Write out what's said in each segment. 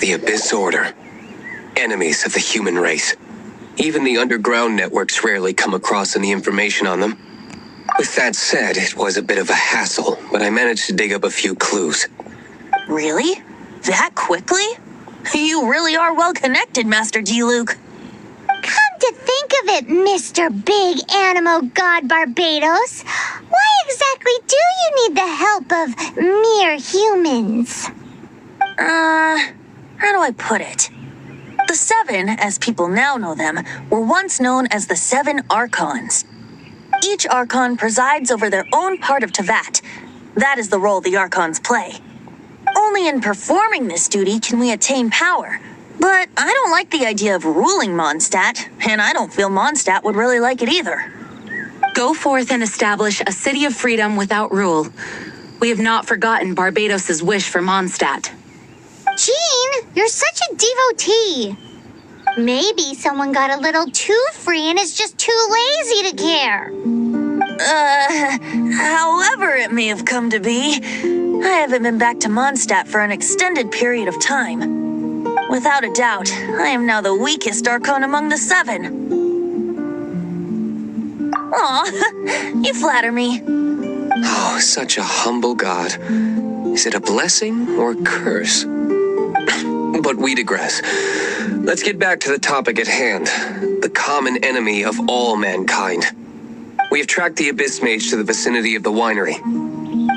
The Abyss Order. Enemies of the human race. Even the underground networks rarely come across any information on them. With that said, it was a bit of a hassle, but I managed to dig up a few clues. Really? That quickly? You really are well connected, Master D-Luke. Come to think of it, Mr. Big Animo God Barbados, why exactly do you need the help of mere humans? How do I put it? The Seven, as people now know them, were once known as the Seven Archons. Each Archon presides over their own part of Teyvat. That is the role the Archons play. Only in performing this duty can we attain power. But I don't like the idea of ruling Mondstadt, and I don't feel Mondstadt would really like it either. Go forth and establish a city of freedom without rule. We have not forgotten Barbados' wish for Mondstadt. Jean, you're such a devotee. Maybe someone got a little too free and is just too lazy to care. However it may have come to be, I haven't been back to Mondstadt for an extended period of time. Without a doubt, I am now the weakest Archon among the Seven. Aw, you flatter me. Oh, such a humble god. Is it a blessing or a curse? But we digress. Let's get back to the topic at hand. The common enemy of all mankind. We have tracked the Abyss Mage to the vicinity of the winery.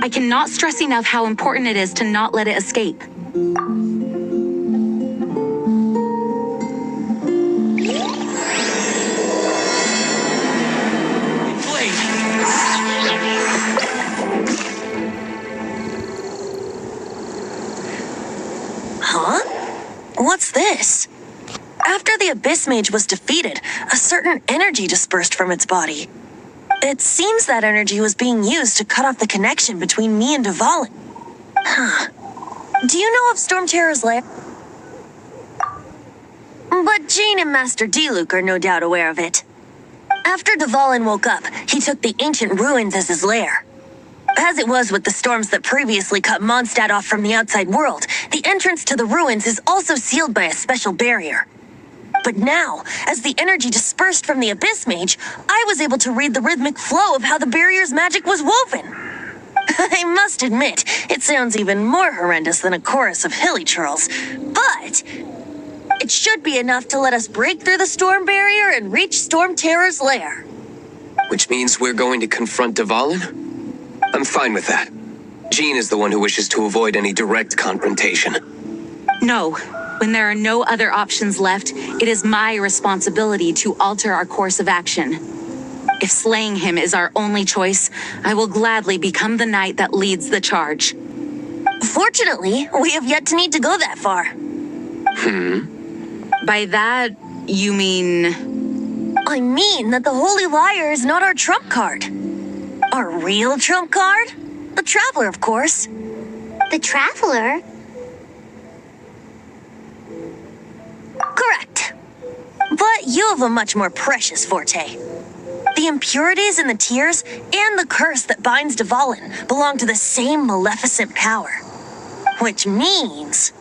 I cannot stress enough how important it is to not let it escape. Huh? What's this? After the Abyss Mage was defeated, a certain energy dispersed from its body. It seems that energy was being used to cut off the connection between me and Dvalin. Huh. Do you know of Storm Terror's lair? But Jean and Master D-Luke are no doubt aware of it. After Dvalin woke up, he took the ancient ruins as his lair. As it was with the storms that previously cut Mondstadt off from the outside world, the entrance to the ruins is also sealed by a special barrier. But now, as the energy dispersed from the Abyss Mage, I was able to read the rhythmic flow of how the barrier's magic was woven. I must admit, it sounds even more horrendous than a chorus of hilly churls, but it should be enough to let us break through the storm barrier and reach Storm Terror's lair. Which means we're going to confront Dvalin? I'm fine with that. Jean is the one who wishes to avoid any direct confrontation. No. When there are no other options left, it is my responsibility to alter our course of action. If slaying him is our only choice, I will gladly become the knight that leads the charge. Fortunately, we have yet to need to go that far. By that, you mean... I mean that the Holy Liar is not our trump card. Our real trump card? The Traveler, of course. The Traveler? Correct. But you have a much more precious forte. The impurities in the tears and the curse that binds Dvalin belong to the same maleficent power. Which means...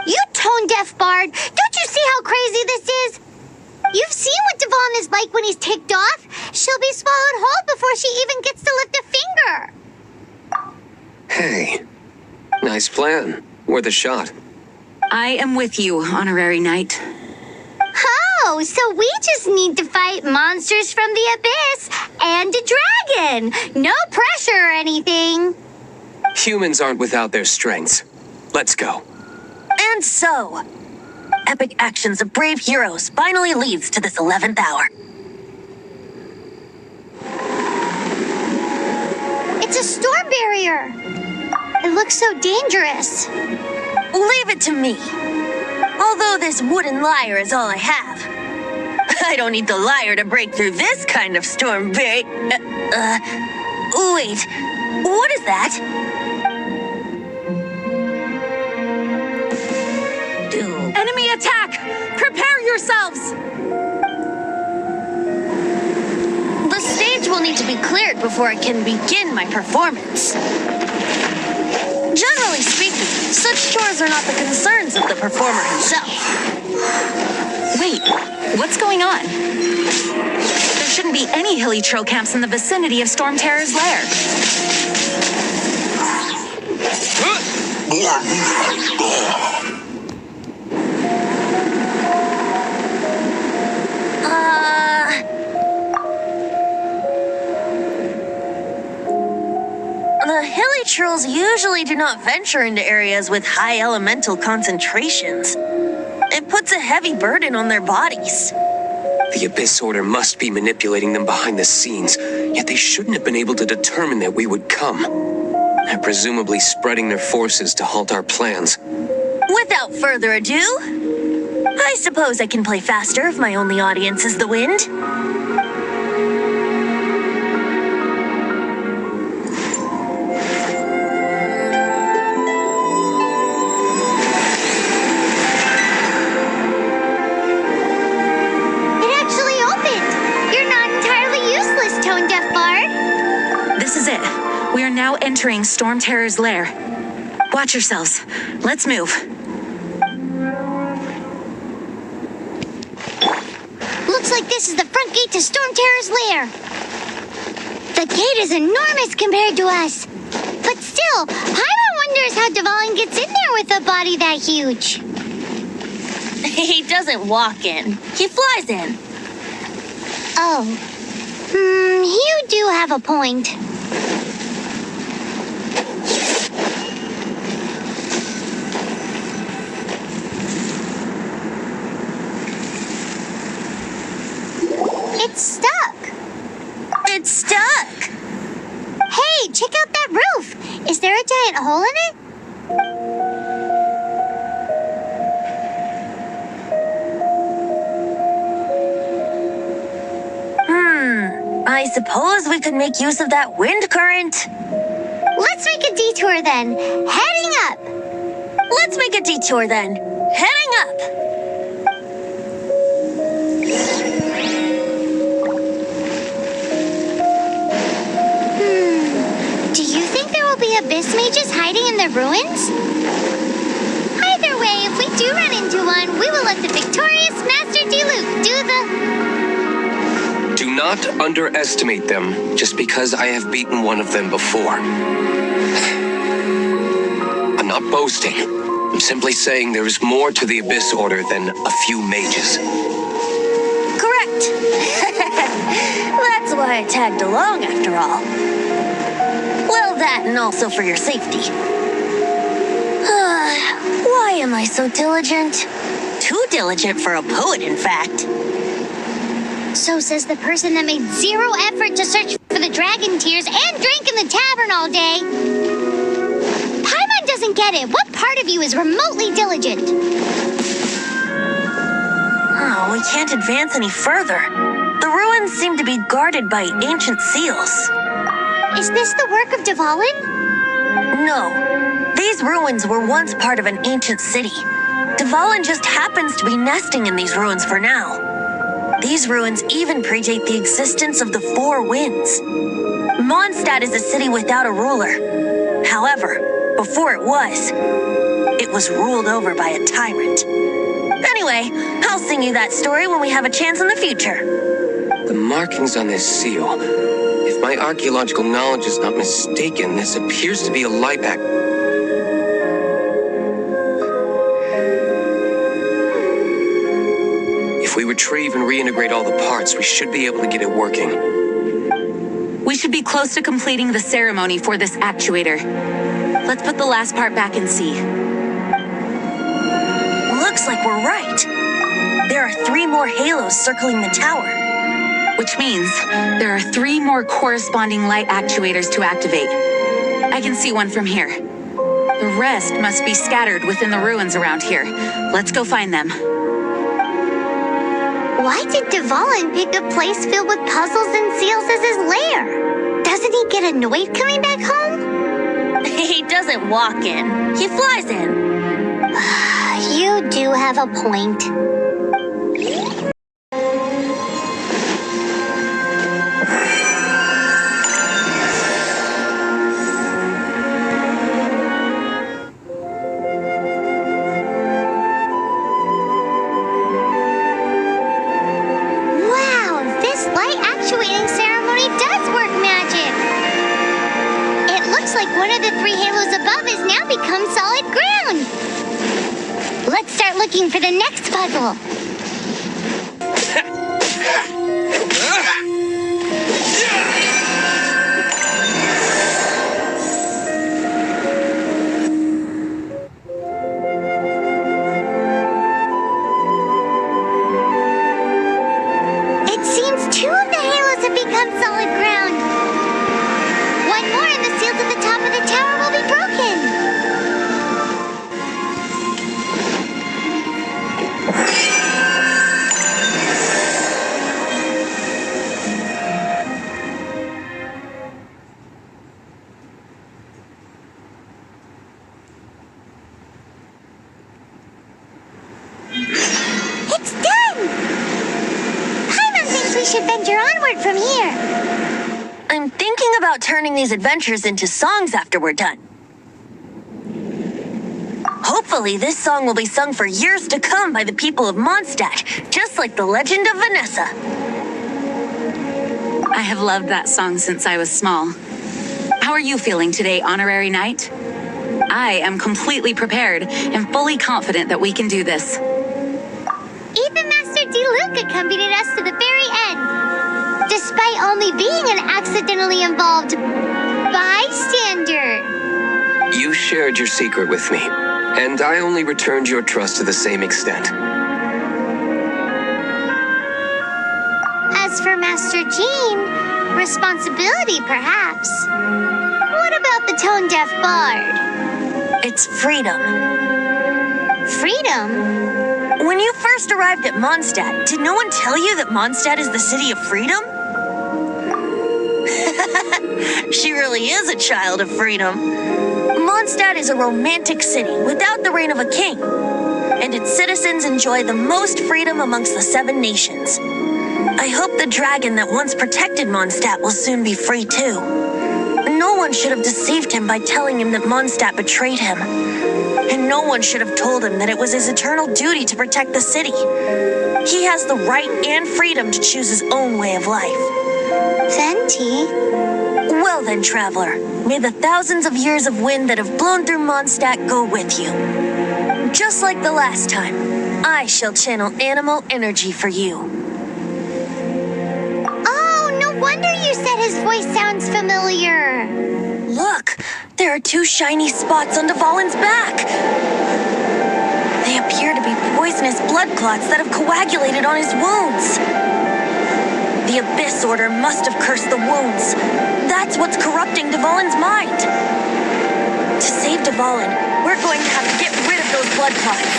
You tone-deaf bard! Don't you see how crazy this is? You've seen what Dvalin is like when he's ticked off. She'll be swallowed whole before she even gets to lift a finger. Hey, nice plan. Worth a shot. I am with you, Honorary Knight. Oh, so we just need to fight monsters from the abyss and a dragon. No pressure or anything. Humans aren't without their strengths. Let's go. And so, epic actions of brave heroes finally leads to this 11th hour. It's a storm barrier. It looks so dangerous. Leave it to me. Although this wooden lyre is all I have, I don't need the lyre to break through this kind of storm wait, what is that? Enemy attack! Prepare yourselves! The stage will need to be cleared before I can begin my performance. Generally speaking, such chores are not the concerns of the performer himself. Wait, what's going on? There shouldn't be any hilly trail camps in the vicinity of Storm Terror's lair. The hilly trolls usually do not venture into areas with high elemental concentrations. It puts a heavy burden on their bodies. The Abyss Order must be manipulating them behind the scenes, yet they shouldn't have been able to determine that we would come. They're presumably spreading their forces to halt our plans. Without further ado, I suppose I can play faster if my only audience is the wind. We are now entering Storm Terror's lair. Watch yourselves. Let's move. Looks like this is the front gate to Storm Terror's lair. The gate is enormous compared to us. But still, Paimon wonders how Dvalin gets in there with a body that huge. He doesn't walk in. He flies in. Oh. You do have a point. It's stuck. It's stuck. Hey, check out that roof. Is there a giant hole in it? I suppose we could make use of that wind current. Let's make a detour then. Heading up. Let's make a detour then. Heading up. Do you think there will be abyss mages hiding in the ruins? Either way, if we do run into one, we will let the victorious Master Diluc do the... Do not underestimate them just because I have beaten one of them before. I'm not boasting. I'm simply saying there is more to the Abyss Order than a few mages. Correct. That's why I tagged along after all. Well, that and also for your safety. Why am I so diligent? Too diligent for a poet, in fact. So says the person that made zero effort to search for the dragon tears and drank in the tavern all day. Paimon doesn't get it. What part of you is remotely diligent? Oh, we can't advance any further. The ruins seem to be guarded by ancient seals. Is this the work of Dvalin? No. These ruins were once part of an ancient city. Dvalin just happens to be nesting in these ruins for now. These ruins even predate the existence of the Four Winds. Mondstadt is a city without a ruler. However, before it was ruled over by a tyrant. Anyway, I'll sing you that story when we have a chance in the future. The markings on this seal. If my archaeological knowledge is not mistaken, this appears to be a lieback. If we retrieve and reintegrate all the parts, we should be able to get it working. We should be close to completing the ceremony for this actuator. Let's put the last part back and see. Looks like we're right. There are 3 more halos circling the tower. Which means there are 3 more corresponding light actuators to activate. I can see one from here. The rest must be scattered within the ruins around here. Let's go find them. Why did Dvalin pick a place filled with puzzles and seals as his lair? Doesn't he get annoyed coming back home? He doesn't walk in. He flies in. You do have a point. become solid ground. Let's start looking for the next puzzle. It seems 2 of the halos have become solid ground. 1 more and the seals at the top of the tower will be broken. It's done! Paimon thinks we should venture onward from here. I'm thinking about turning these adventures into songs after we're done. Hopefully, this song will be sung for years to come by the people of Mondstadt, just like the legend of Vanessa. I have loved that song since I was small. How are you feeling today, Honorary Knight? I am completely prepared and fully confident that we can do this. Even Master D. accompanied us to the very end, despite only being an accidentally involved bystander. You shared your secret with me, and I only returned your trust to the same extent. As for Master Jean, responsibility perhaps. What about the tone-deaf bard? It's freedom. Freedom? When you first arrived at Mondstadt, did no one tell you that Mondstadt is the city of freedom? She really is a child of freedom. Mondstadt is a romantic city without the reign of a king, and its citizens enjoy the most freedom amongst the 7 nations. I hope the dragon that once protected Mondstadt will soon be free too. No one should have deceived him by telling him that Mondstadt betrayed him. And no one should have told him that it was his eternal duty to protect the city. He has the right and freedom to choose his own way of life. Venti? Well then, traveler, may the thousands of years of wind that have blown through Mondstadt go with you. Just like the last time, I shall channel animal energy for you. Oh, no wonder you said his voice sounds familiar. Look, there are 2 shiny spots on Dvalin's back. They appear to be poisonous blood clots that have coagulated on his wounds. The Abyss Order must have cursed the wounds. That's what's corrupting Dvalin's mind. To save Dvalin, we're going to have to get rid of those blood clots.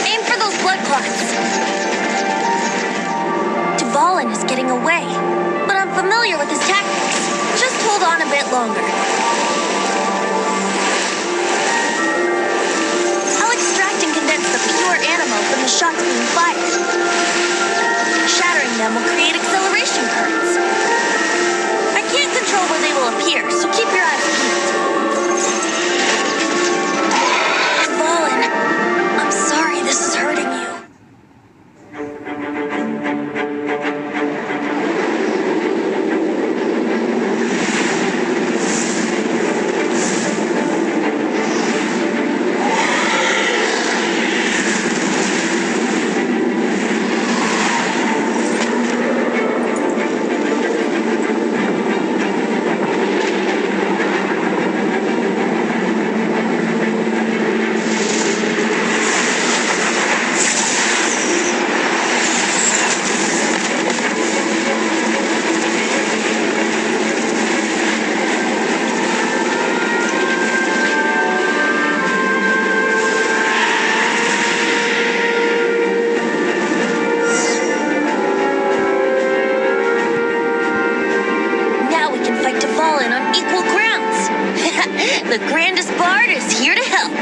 Aim for those blood clots. Dvalin is getting away, but I'm familiar with his tactics. Just hold on a bit longer. I'll extract and condense the pure animal from the shots being fired. Shattering them will create acceleration currents. I can't control where they will appear, so keep your eyes peeled. Dvalin, I'm sorry this is hurting you. The grandest bard is here to help.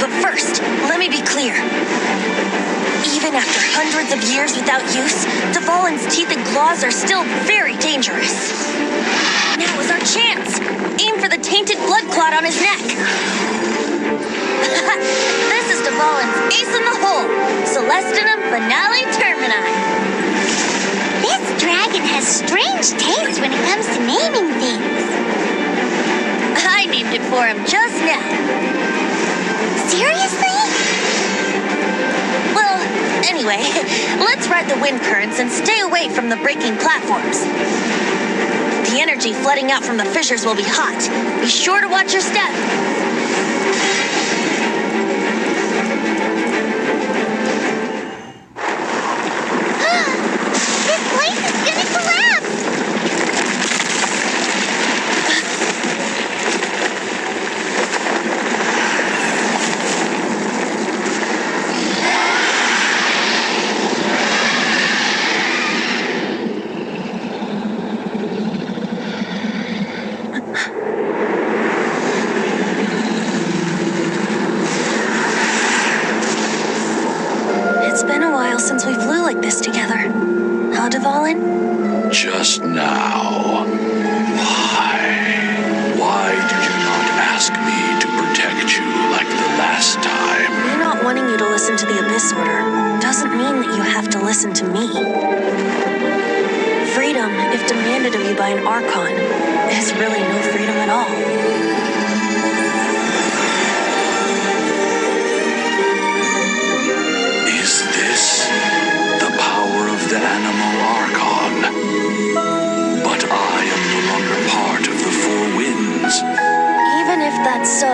But first, let me be clear. Even after hundreds of years without use, Dvalin's teeth and claws are still very dangerous. Now is our chance. Aim for the tainted blood clot on his neck. This is Dvalin's ace in the hole, Celestinum Finale Termini. This dragon has strange taste when it comes to naming things. I named it for him just now. Seriously? Well, anyway, let's ride the wind currents and stay away from the breaking platforms. The energy flooding out from the fissures will be hot. Be sure to watch your step. This place is gonna collapse! It's been a while since we flew like this together. Huh, Dvalin? Just now. Why did you not ask me to protect you like the last time? Me not wanting you to listen to the Abyss Order doesn't mean that you have to listen to me. Freedom, if demanded of you by an Archon, is really no freedom at all. Is this the power of the animal Archon? But I am no longer part of the Four Winds. Even if that's so,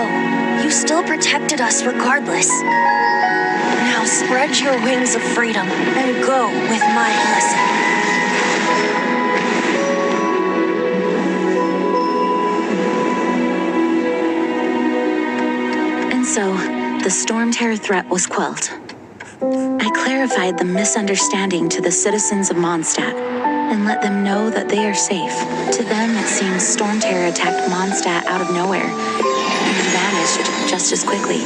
you still protected us regardless. Now spread your wings of freedom and go with my blessing. And so, the storm terror threat was quelled. I clarified the misunderstanding to the citizens of Mondstadt and let them know that they are safe. To them, it seems storm terror attacked Mondstadt out of nowhere and vanished just as quickly.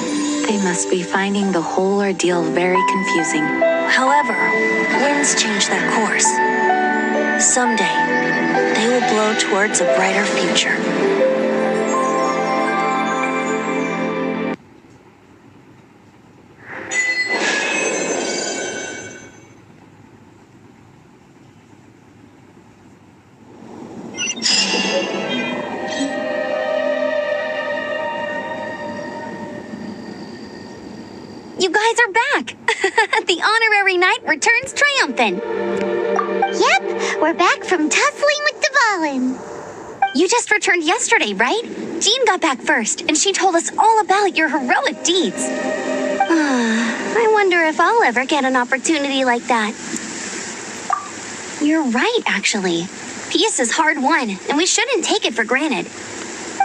They must be finding the whole ordeal very confusing. However, winds change their course. Someday, they will blow towards a brighter future. You guys are back! The honorary knight returns triumphant. Yep, we're back from tussling with Dvalin. You just returned yesterday, right? Jean got back first, and she told us all about your heroic deeds. I wonder if I'll ever get an opportunity like that. You're right, actually. Peace is hard won, and we shouldn't take it for granted.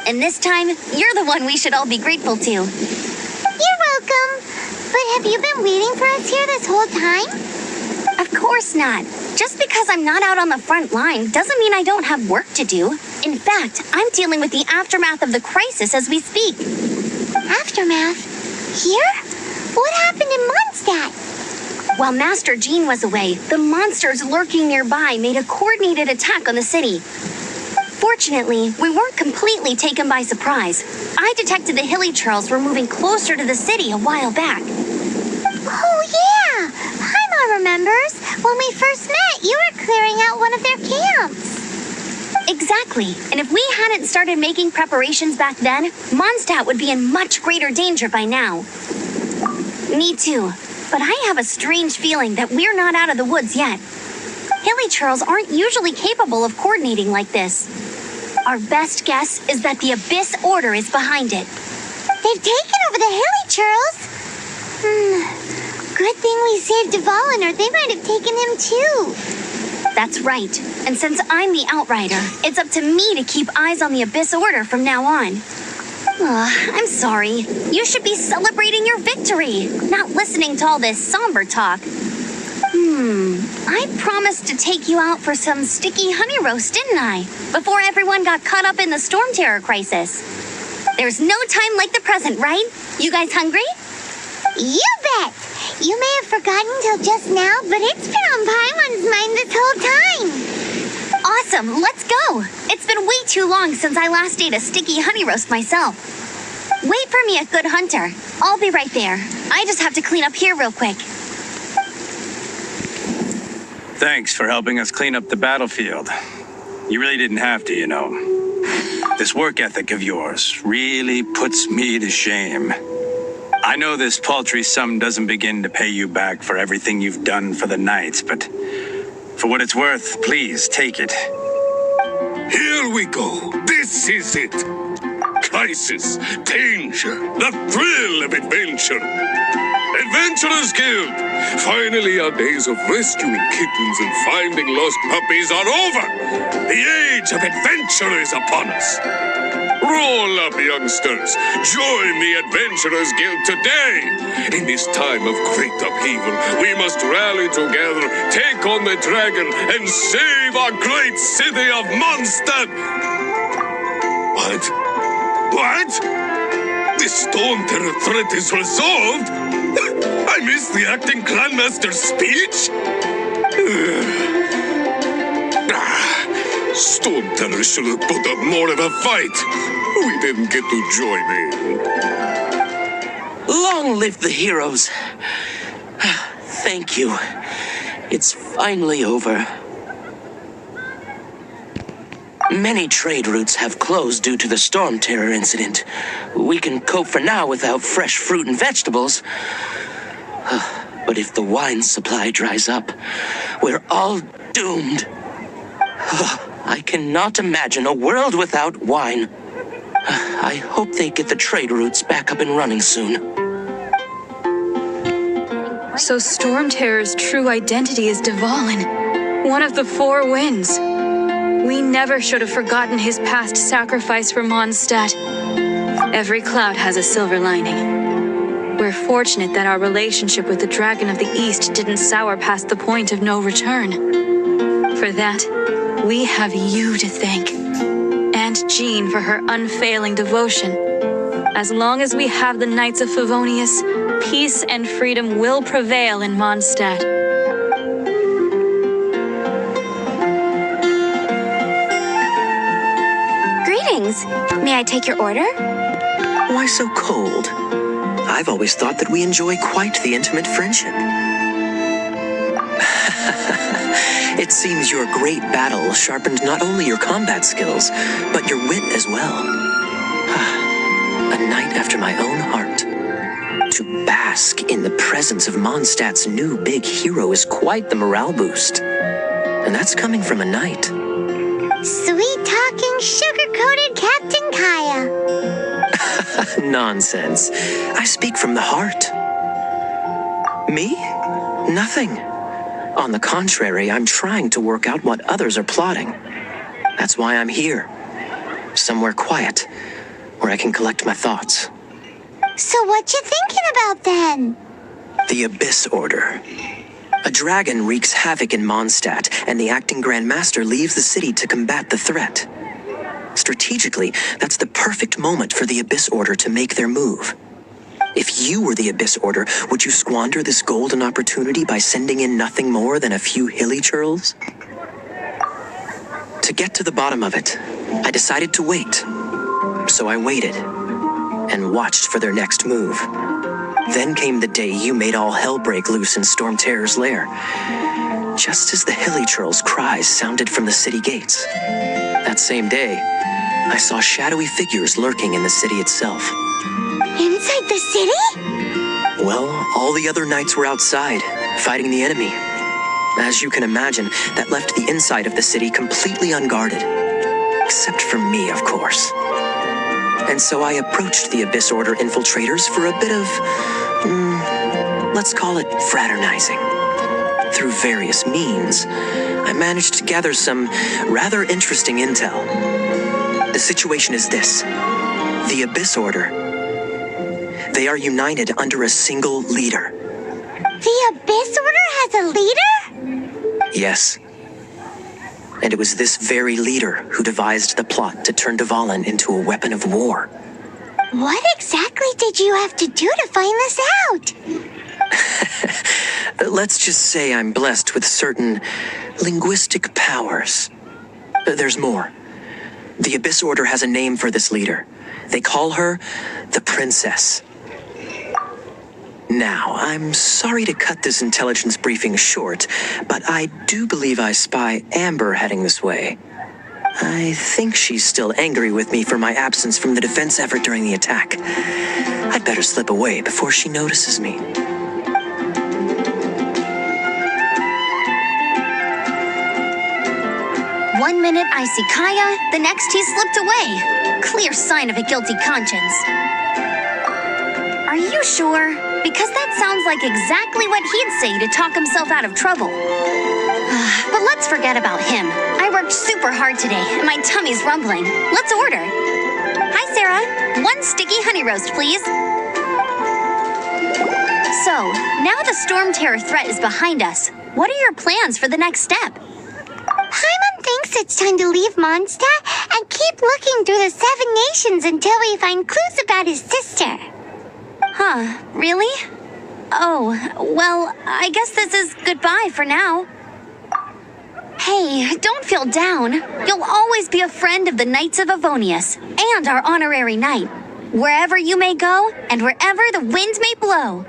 And this time, you're the one we should all be grateful to. You're welcome. But have you been waiting for us here this whole time? Of course not. Just because I'm not out on the front line doesn't mean I don't have work to do. In fact, I'm dealing with the aftermath of the crisis as we speak. Aftermath? Here? What happened in Mondstadt? While Master Jean was away, the monsters lurking nearby made a coordinated attack on the city. Fortunately, we weren't completely taken by surprise. I detected the Hilly Churls were moving closer to the city a while back. Oh yeah! Paimon remembers. When we first met, you were clearing out one of their camps. Exactly. And if we hadn't started making preparations back then, Mondstadt would be in much greater danger by now. Me too. But I have a strange feeling that we're not out of the woods yet. Hilly Churls aren't usually capable of coordinating like this. Our best guess is that the Abyss Order is behind it. They've taken over the Hilly Churls? Good thing we saved Dvalin, or they might have taken him too. That's right. And since I'm the Outrider, it's up to me to keep eyes on the Abyss Order from now on. I'm sorry. You should be celebrating your victory, not listening to all this somber talk. I promised to take you out for some sticky honey roast, didn't I? Before everyone got caught up in the storm terror crisis. There's no time like the present, right? You guys hungry? You bet! You may have forgotten till just now, but it's been on Paimon's mind this whole time. Awesome, let's go. It's been way too long since I last ate a sticky honey roast myself. Wait for me at Good Hunter. I'll be right there. I just have to clean up here real quick. Thanks for helping us clean up the battlefield. You really didn't have to, you know. This work ethic of yours really puts me to shame. I know this paltry sum doesn't begin to pay you back for everything you've done for the Knights, but for what it's worth, please take it. Here we go. This is it. Crisis, danger, the thrill of adventure. Adventurers Guild! Finally, our days of rescuing kittens and finding lost puppies are over! The age of adventure is upon us! Roll up, youngsters! Join the Adventurers Guild today! In this time of great upheaval, we must rally together, take on the dragon, and save our great city of Mondstadt! What? What? The Storm Terror threat is resolved? I missed the acting Clanmaster's speech? Storm Terror should have put up more of a fight. We didn't get to join in. Long live the heroes. Thank you. It's finally over. Many trade routes have closed due to the Storm Terror incident. We can cope for now without fresh fruit and vegetables. But if the wine supply dries up, we're all doomed. I cannot imagine a world without wine. I hope they get the trade routes back up and running soon. So Storm Terror's true identity is Dvalin, one of the Four Winds. We never should have forgotten his past sacrifice for Mondstadt. Every cloud has a silver lining. We're fortunate that our relationship with the Dragon of the East didn't sour past the point of no return. For that, we have you to thank. And Jean for her unfailing devotion. As long as we have the Knights of Favonius, peace and freedom will prevail in Mondstadt. Greetings. May I take your order? Why so cold? I've always thought that we enjoy quite the intimate friendship. It seems your great battle sharpened not only your combat skills, but your wit as well. A knight after my own heart. To bask in the presence of Mondstadt's new big hero is quite the morale boost. And that's coming from a knight. Sweet-talking, sugar-coated Captain Kaya. Nonsense. I speak from the heart. Me? Nothing. On the contrary, I'm trying to work out what others are plotting. That's why I'm here. Somewhere quiet, where I can collect my thoughts. So what you thinking about then? The Abyss Order. A dragon wreaks havoc in Mondstadt, and the acting Grand Master leaves the city to combat the threat. Strategically, that's the perfect moment for the Abyss Order to make their move. If you were the Abyss Order, would you squander this golden opportunity by sending in nothing more than a few hilly churls? To get to the bottom of it, I decided to wait. So I waited, and watched for their next move. Then came the day you made all hell break loose in Storm Terror's lair. Just as the hilly churls' cries sounded from the city gates. That same day, I saw shadowy figures lurking in the city itself. Inside the city? Well, all the other knights were outside, fighting the enemy. As you can imagine, that left the inside of the city completely unguarded. Except for me, of course. And so I approached the Abyss Order infiltrators for a bit of, let's call it fraternizing. Through various means, I managed to gather some rather interesting intel. The situation is this. The Abyss Order. They are united under a single leader. The Abyss Order has a leader? Yes. And it was this very leader who devised the plot to turn Dvalin into a weapon of war. What exactly did you have to do to find this out? Let's just say I'm blessed with certain linguistic powers. There's more. The Abyss Order has a name for this leader. They call her the Princess. Now, I'm sorry to cut this intelligence briefing short, but I do believe I spy Amber heading this way. I think she's still angry with me for my absence from the defense effort during the attack. I'd better slip away before she notices me. 1 minute I see Kaya, the next he slipped away. Clear sign of a guilty conscience. Are you sure? Because that sounds like exactly what he'd say to talk himself out of trouble. But let's forget about him. I worked super hard today, and my tummy's rumbling. Let's order. Hi, Sarah. 1 sticky honey roast, please. So, now the storm terror threat is behind us. What are your plans for the next step? Paimon thinks it's time to leave Mondstadt and keep looking through the 7 nations until we find clues about his sister. Huh, really? Oh, well, I guess this is goodbye for now. Hey, don't feel down. You'll always be a friend of the Knights of Avonius and our honorary knight. Wherever you may go and wherever the winds may blow.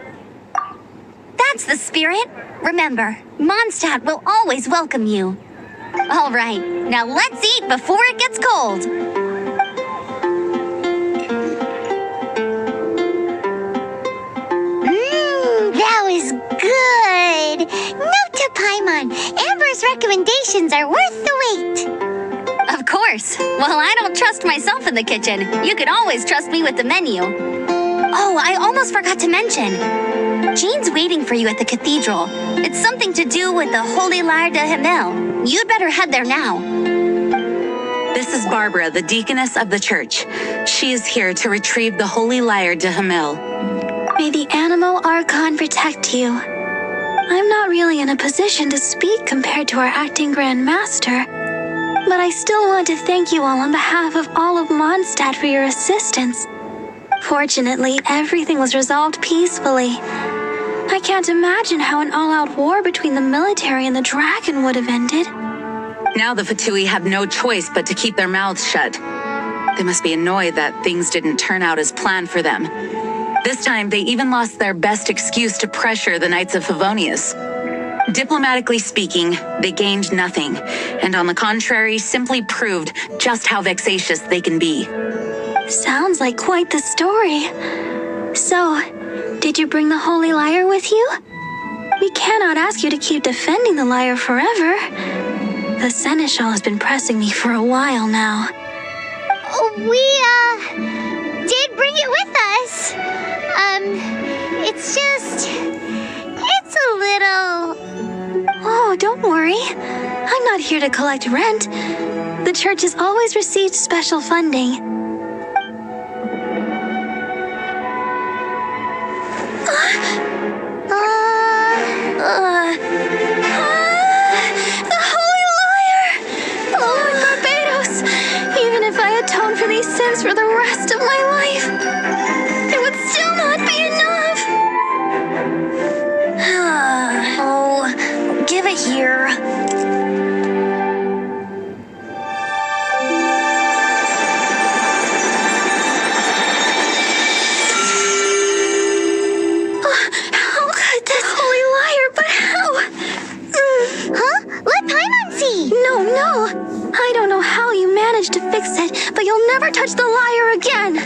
That's the spirit. Remember, Mondstadt will always welcome you. All right, now let's eat before it gets cold. That was good. Note to Paimon, Amber's recommendations are worth the wait. Of course. Well, I don't trust myself in the kitchen. You can always trust me with the menu. Oh, I almost forgot to mention. Jean's waiting for you at the cathedral. It's something to do with the Holy Lyre de Himmel. You'd better head there now. This is Barbara, the deaconess of the church. She is here to retrieve the Holy Lyre de Himmel. May the Animo Archon protect you. I'm not really in a position to speak compared to our acting Grand Master, but I still want to thank you all on behalf of all of Mondstadt for your assistance. Fortunately, everything was resolved peacefully. I can't imagine how an all-out war between the military and the dragon would have ended. Now the Fatui have no choice but to keep their mouths shut. They must be annoyed that things didn't turn out as planned for them. This time, they even lost their best excuse to pressure the Knights of Favonius. Diplomatically speaking, they gained nothing, and on the contrary, simply proved just how vexatious they can be. Sounds like quite the story. So, did you bring the Holy Lyre with you? We cannot ask you to keep defending the lyre forever. The Seneschal has been pressing me for a while now. We did bring it with us. It's a little... Oh, don't worry. I'm not here to collect rent. The church has always received special funding. The Holy Lyre! Lord Barbados! Even if I atone for these sins for the rest of my life, it would still not be enough. Oh, give it here. How could this Holy Lyre, but how? Huh? Let Paimon see! No. I don't know how you managed to fix it, but you'll never touch the lyre again.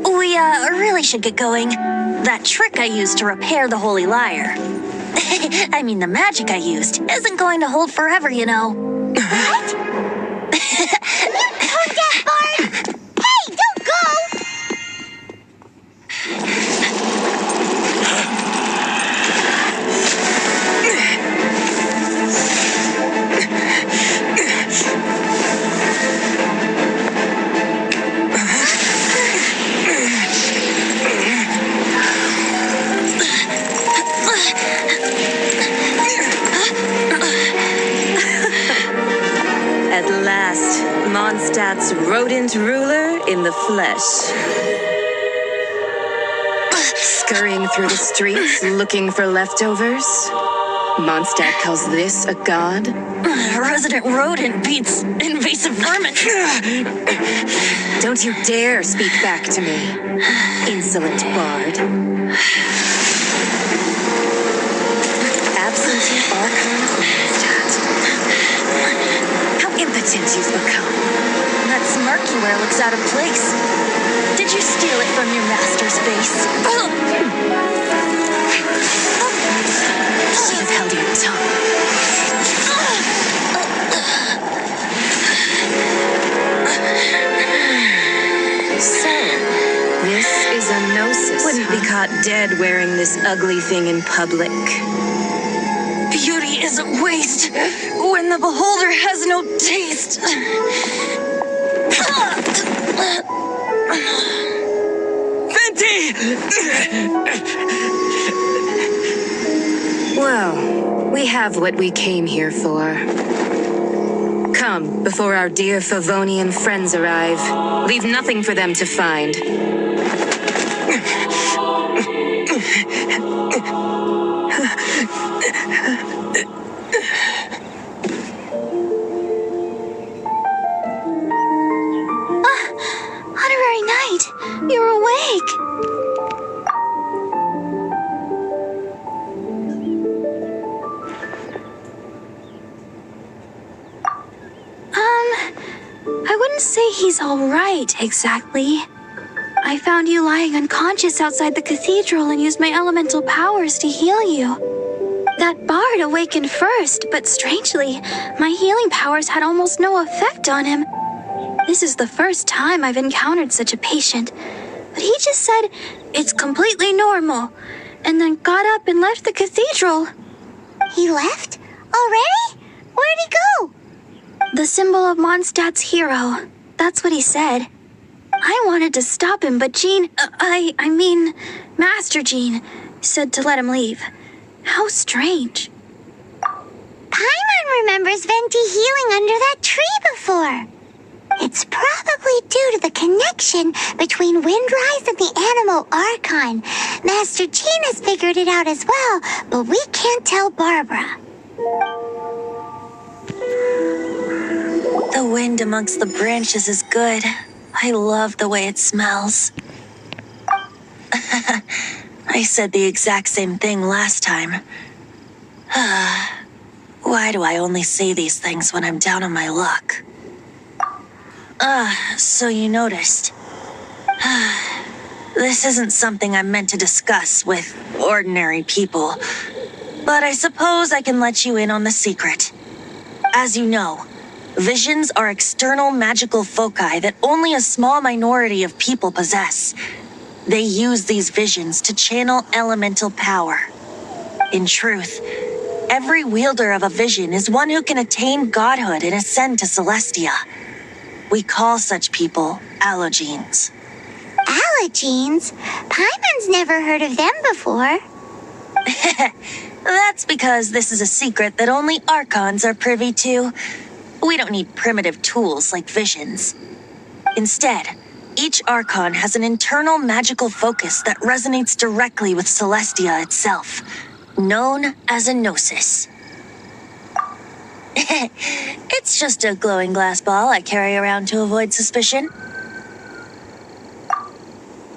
We really should get going. That trick I used to repair the Holy Lyre. I mean, the magic I used isn't going to hold forever, you know. What? Tone deaf, Bard! Hey, don't go! At last, Mondstadt's rodent ruler in the flesh. Scurrying through the streets looking for leftovers. Mondstadt calls this a god? Resident rodent beats invasive vermin. Don't you dare speak back to me, insolent bard. Absentee Archon of Mondstadt. How impotent you've become. That smirk you wear looks out of place. Did you steal it from your master's face? Should have held your tongue. So, this is a gnosis, Wouldn't be caught dead wearing this ugly thing in public. Beauty is a waste when the beholder has no taste. Well, we have what we came here for. Come, before our dear Favonian friends arrive. Leave nothing for them to find. Honorary Knight, you're awake. I wouldn't say he's all right, exactly. I found you lying unconscious outside the cathedral and used my elemental powers to heal you. That bard awakened first, but strangely, my healing powers had almost no effect on him. This is the first time I've encountered such a patient, but he just said it's completely normal, and then got up and left the cathedral. He left? Already? Where'd he go? The symbol of Mondstadt's hero. That's what he said. I wanted to stop him, but Master Jean, said to let him leave. How strange. Paimon remembers Venti healing under that tree before. It's probably due to the connection between Windrise and the Animo Archon. Master Jean has figured it out as well, but we can't tell Barbara. The wind amongst the branches is good. I love the way it smells. I said the exact same thing last time. Why do I only say these things when I'm down on my luck? So you noticed. This isn't something I'm meant to discuss with ordinary people, but I suppose I can let you in on the secret. As you know, visions are external magical foci that only a small minority of people possess. They use these visions to channel elemental power. In truth, every wielder of a vision is one who can attain godhood and ascend to Celestia. We call such people allogenes. Allogenes? Paimon's never heard of them before. That's because this is a secret that only Archons are privy to. We don't need primitive tools like visions. Instead, each Archon has an internal magical focus that resonates directly with Celestia itself, known as a gnosis. It's just a glowing glass ball I carry around to avoid suspicion.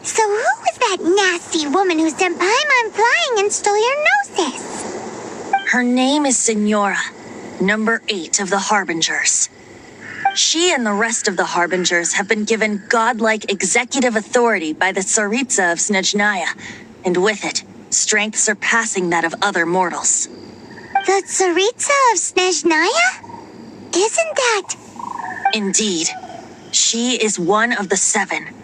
So who was that nasty woman who sent Paimon flying and stole your gnosis? Her name is Signora, number 8 of the Harbingers. She and the rest of the Harbingers have been given godlike executive authority by the Tsaritsa of Snezhnaya, and with it, strength surpassing that of other mortals. The Tsaritsa of Snezhnaya? Isn't that... Indeed. She is one of the 7,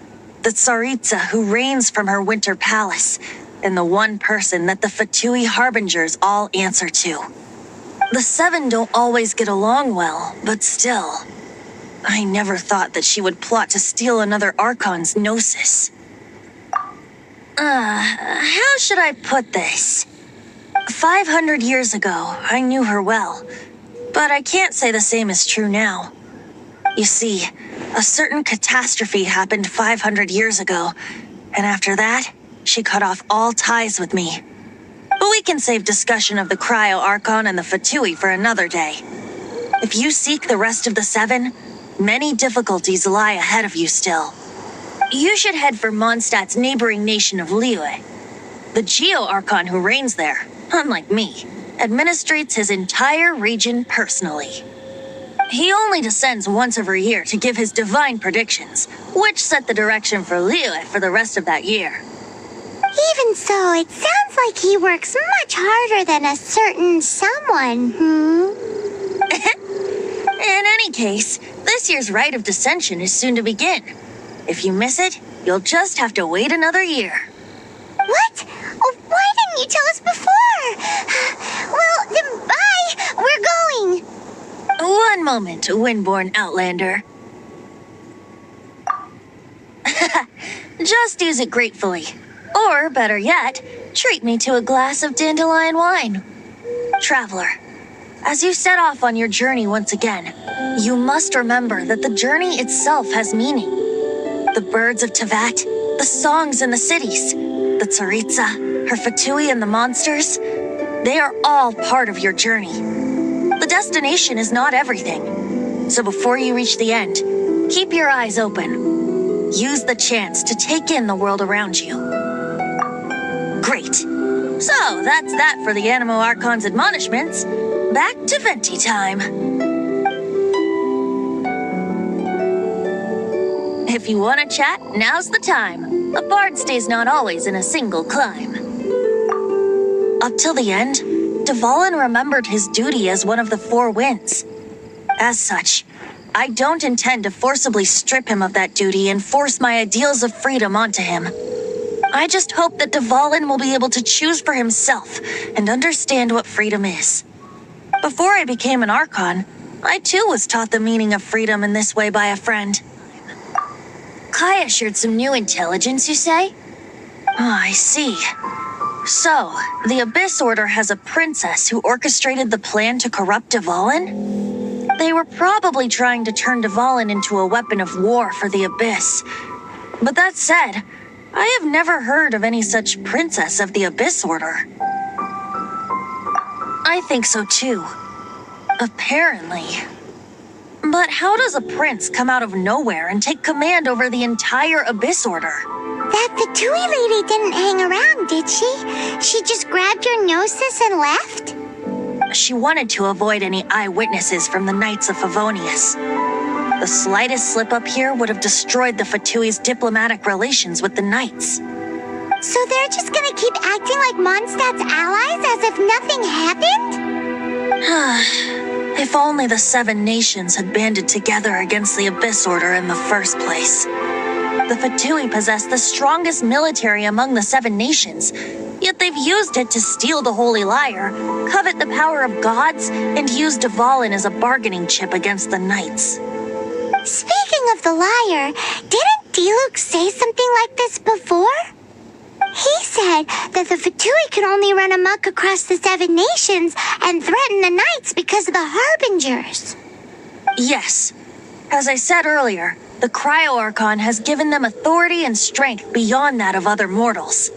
the Tsaritsa who reigns from her winter palace, and the one person that the Fatui Harbingers all answer to. The 7 don't always get along well, but still... I never thought that she would plot to steal another Archon's gnosis. How should I put this? 500 years ago, I knew her well, but I can't say the same is true now. You see, a certain catastrophe happened 500 years ago, and after that, she cut off all ties with me. But we can save discussion of the Cryo Archon and the Fatui for another day. If you seek the rest of the 7, many difficulties lie ahead of you still. You should head for Mondstadt's neighboring nation of Liyue. The Geo-Archon who reigns there, unlike me, administrates his entire region personally. He only descends once every year to give his divine predictions, which set the direction for Liyue for the rest of that year. Even so, it sounds like he works much harder than a certain someone, In any case, this year's Rite of Descension is soon to begin. If you miss it, you'll just have to wait another year. What? Oh, why didn't you tell us before? Well, then bye! We're going! One moment, Windborn Outlander. Just use it gratefully. Or, better yet, treat me to a glass of dandelion wine. Traveler, as you set off on your journey once again, you must remember that the journey itself has meaning. The birds of Tevat, the songs in the cities, the Tsaritsa, her Fatui and the monsters, they are all part of your journey. The destination is not everything. So before you reach the end, keep your eyes open. Use the chance to take in the world around you. Great. So that's that for the Animo Archon's admonishments. Back to Venti time. If you want to chat, now's the time. A bard stays not always in a single climb. Up till the end, Dvalin remembered his duty as one of the Four Winds. As such, I don't intend to forcibly strip him of that duty and force my ideals of freedom onto him. I just hope that Dvalin will be able to choose for himself and understand what freedom is. Before I became an Archon, I too was taught the meaning of freedom in this way by a friend. Kaya shared some new intelligence, you say? Oh, I see. So, the Abyss Order has a princess who orchestrated the plan to corrupt Dvalin? They were probably trying to turn Dvalin into a weapon of war for the Abyss. But that said, I have never heard of any such princess of the Abyss Order. I think so too. Apparently. But how does a prince come out of nowhere and take command over the entire Abyss Order? That Fatui lady didn't hang around, did she? She just grabbed your gnosis and left? She wanted to avoid any eyewitnesses from the Knights of Favonius. The slightest slip up here would have destroyed the Fatui's diplomatic relations with the Knights. So they're just gonna keep acting like Mondstadt's allies as if nothing happened? If only the Seven Nations had banded together against the Abyss Order in the first place. The Fatui possess the strongest military among the Seven Nations, yet they've used it to steal the Holy Lyre, covet the power of gods, and use Dvalin as a bargaining chip against the Knights. Speaking of the lyre, didn't Diluc say something like this before? He said that the Fatui could only run amok across the Seven Nations and threaten the Knights because of the Harbingers. Yes. As I said earlier, the Cryo-Archon has given them authority and strength beyond that of other mortals.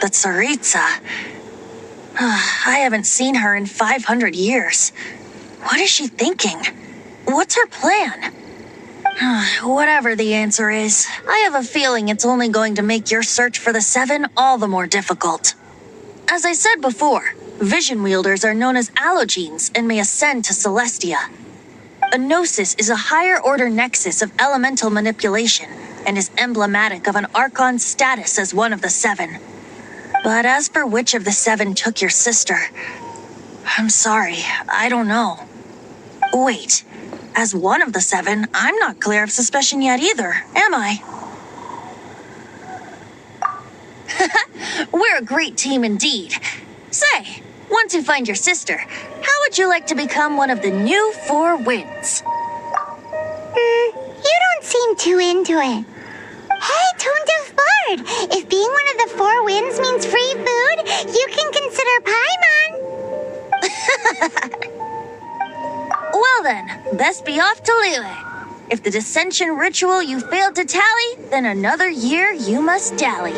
The Tsaritsa... I haven't seen her in 500 years. What is she thinking? What's her plan? Whatever the answer is, I have a feeling it's only going to make your search for the Seven all the more difficult. As I said before, vision wielders are known as allogenes and may ascend to Celestia. A gnosis is a higher order nexus of elemental manipulation and is emblematic of an Archon's status as one of the Seven. But as for which of the Seven took your sister, I'm sorry, I don't know. Wait. As one of the Seven, I'm not clear of suspicion yet either, am I? We're a great team indeed. Say, once you find your sister, how would you like to become one of the new Four Winds? You don't seem too into it. Hey, Tone Deaf Bard, if being one of the Four Winds means free food, you can consider Paimon. Well then, best be off to Liyue. If the Dissension ritual you failed to tally, then another year you must dally.